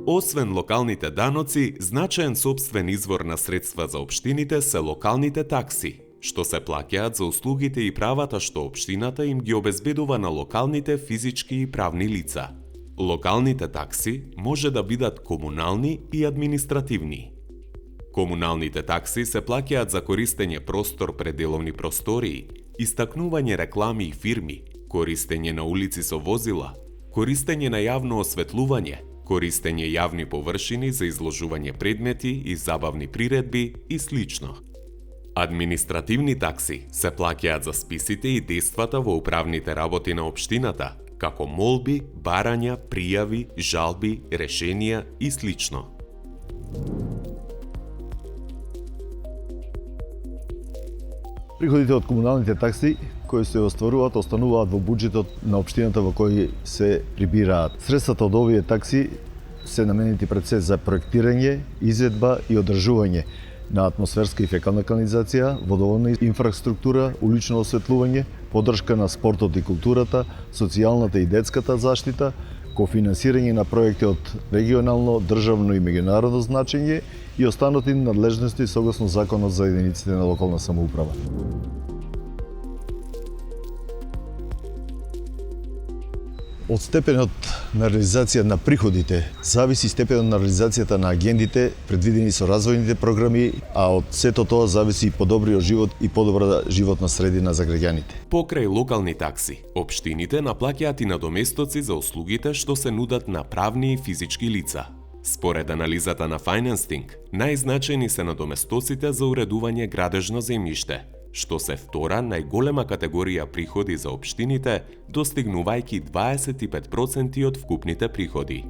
Освен локалните даноци, значаен сопствен извор на средства за општините се локалните такси, што се плаќаат за услугите и правата што општината им ги обезбедува на локалните физички и правни лица. Локалните такси може да бидат комунални и административни. Комуналните такси се плаќаат за користење простор пред деловни простории, истакнување реклами и фирми, користење на улици со возила, користење на јавно осветлување, користење јавни површини за изложување предмети и забавни приредби и слично. Административни такси се плаќаат за списите и действата во управните работи на општината, како молби, барања, пријави, жалби, решенија и слично. Приходите од комуналните такси кои се остануваат во буџетот на општината во кој се прибираат. Средствата од овие такси се наменети пред се за проектирање, изvedба и одржување на атмосферска и фекална канализација, водоводна инфраструктура, улично осветлување, поддршка на спортот и културата, социјалната и детската заштита, кофинансирање на проекти од регионално, државно и меѓународно значење и останати надлежности согласно Законот за единиците на локална самоуправа. Од степенот на реализација на приходите зависи степенот на реализацијата на агендите предвидени со развојните програми, а од сето тоа зависи и подобриот живот и подобра животна средина за граѓаните. Покрај локални такси, општините наплаќаат и надоместоци за услугите што се нудат на правни и физички лица. Според анализата на Financing, најзначајни се надоместоците за уредување градежно земјиште, што се втора најголема категорија приходи за општините, достигнувајќи 25% од вкупните приходи.